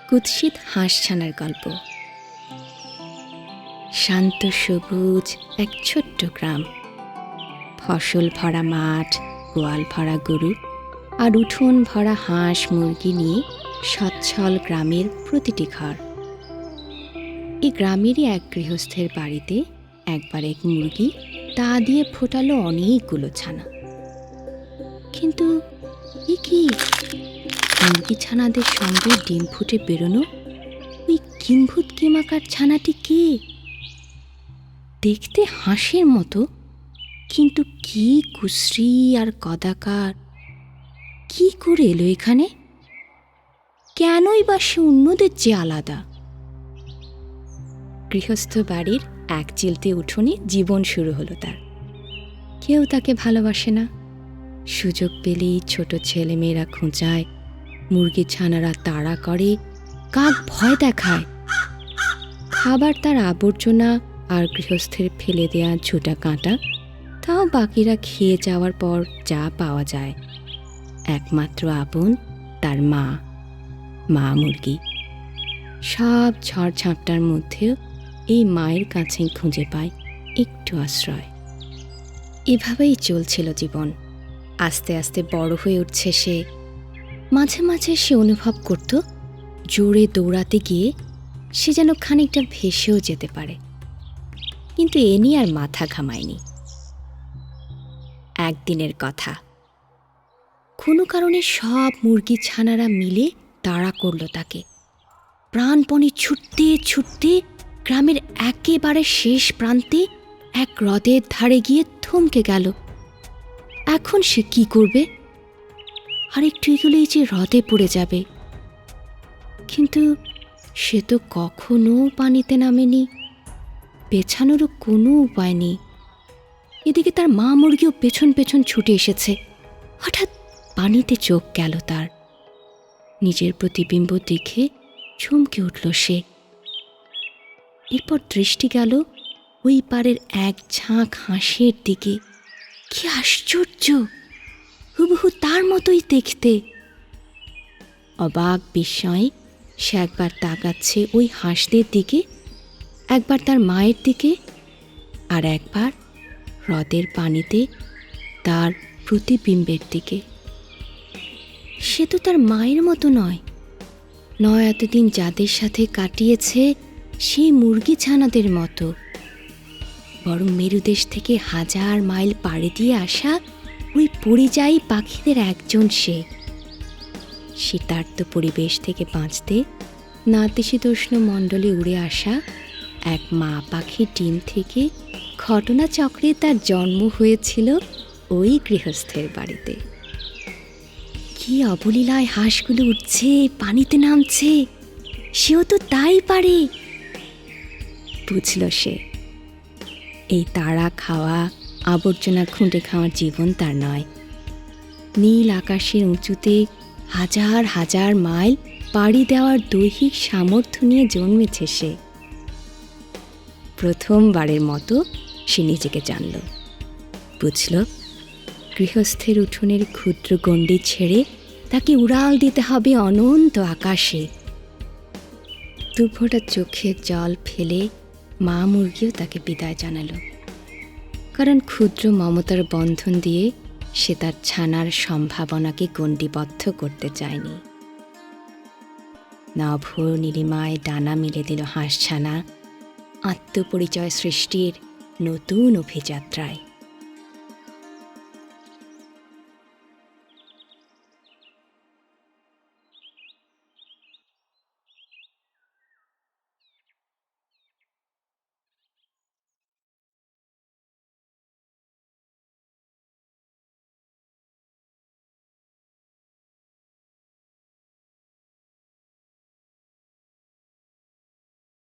কুৎসিত হাঁসছানার গল্প। শান্ত সবুজ এক ছোট্ট গ্রাম, ফসল ভরা মাঠ, গোয়াল ভরা গরু আর উঠোন ভরা হাঁস মুরগি নিয়ে সচ্ছল গ্রামের প্রতিটি ঘর। এই গ্রামেরই এক গৃহস্থের বাড়িতে একবার এক মুরগি তা দিয়ে ফোটালো অনেকগুলো ছানা। কিন্তু এ কি, মুরগি ছানাদের সঙ্গে ডিম ফুটে বেরোনো ওই কিম্ভূত কিমাকার ছানাটি কে? দেখতে হাঁসের মতো, কিন্তু কি কুশ্রী আর কদাকার! কি করে এলো এখানে? কেনই বা সে অন্যদের চেয়ে আলাদা? গৃহস্থ বাড়ির এক চিলতে উঠোনে জীবন শুরু হলো তার। কেউ তাকে ভালোবাসে না। সুযোগ পেলেই ছোট ছেলেমেয়েরা খোঁচায়, মুরগি ছানারা তাড়া করে, কাক ভয় দেখায়। খাবার তার আবর্জনা আর গৃহস্থের ফেলে দেয়া ঝুটা কাঁটা, তাও বাকিরা খেয়ে যাওয়ার পর যা পাওয়া যায়। একমাত্র আপন তার মা মুরগি। সব ঝড় ঝাপটার মধ্যেও এই মায়ের কাছেই খুঁজে পায় একটু আশ্রয়। এভাবেই চলছিল জীবন। আস্তে আস্তে বড় হয়ে উঠছে সে। মাঝে মাঝে সে অনুভব করত, জোরে দৌড়াতে গিয়ে সে যেন খানিকটা ভেসেও যেতে পারে। কিন্তু এ নিয়ে আর মাথা ঘামায়নি। একদিনের কথা, কোনো কারণে সব মুরগি ছানারা মিলে তাড়া করল তাকে। প্রাণপণে ছুটতে ছুটতে গ্রামের একেবারে শেষ প্রান্তে এক হ্রদের ধারে গিয়ে থমকে গেল। এখন সে কি করবে? আর একটু এগুলোই যে হ্রদে পড়ে যাবে। কিন্তু সে তো কখনো পানিতে নামেনি, পেছানোরও কোনো উপায় নেই। এদিকে তার মা মুরগিও পেছন পেছন ছুটে এসেছে। হঠাৎ পানিতে চোখ গেল তার। নিজের প্রতিবিম্ব দেখে চমকে উঠল সে। এরপর দৃষ্টি গেল ওই পারের এক ঝাঁক হাঁসের দিকে। কি আশ্চর্য! হুবহু তার মতোই দেখতে। অবাক বিস্ময়ে সে একবার তাকাচ্ছে ওই হাঁসদের দিকে, একবার তার মায়ের দিকে, আর একবার হ্রদের পানিতে তার প্রতিবিম্বের দিকে। সে তো তার মায়ের মতো নয় এতদিন যাদের সাথে কাটিয়েছে সেই মুরগি ছানাদের মতো, বরং মেরুদেশ থেকে 1000 মাইল পাড়ি দিয়ে আসা ওই পরিযায়ী পাখিদের একজন সে। শীতার্ত পরিবেশ থেকে বাঁচতে নাতিশীতোষ্ণ মণ্ডলে উড়ে আসা এক মা পাখির ডিম থেকে ঘটনাচক্রে তার জন্ম হয়েছিল ওই গৃহস্থের বাড়িতে। কি অবলীলায় হাঁসগুলো উঠছে, পানিতে নামছে, সেও তো তাই পারে। বুঝল সে, এই তাড়া খাওয়া, আবর্জনা খুঁটে খাওয়ার জীবন তার নয়। নীল আকাশের উঁচুতে 1000 মাইল পাড়ি দেওয়ার দৈহিক সামর্থ্য নিয়ে জন্মেছে সে। প্রথমবারের মতো সে নিজেকে জানল, বুঝল গৃহস্থের উঠোনের ক্ষুদ্র গণ্ডি ছেড়ে তাকে উড়াল দিতে হবে অনন্ত আকাশে। দুফোঁটা চোখের জল ফেলে মা মুরগিও তাকে বিদায় জানালো, কারণ ক্ষুদ্র মমতার বন্ধন দিয়ে সে তার ছানার সম্ভাবনাকে গণ্ডিবদ্ধ করতে চায়নি। নভ নীলিমায় ডানা মেলে দিল হাঁসছানা আত্মপরিচয় সৃষ্টির নতুন অভিযাত্রায়।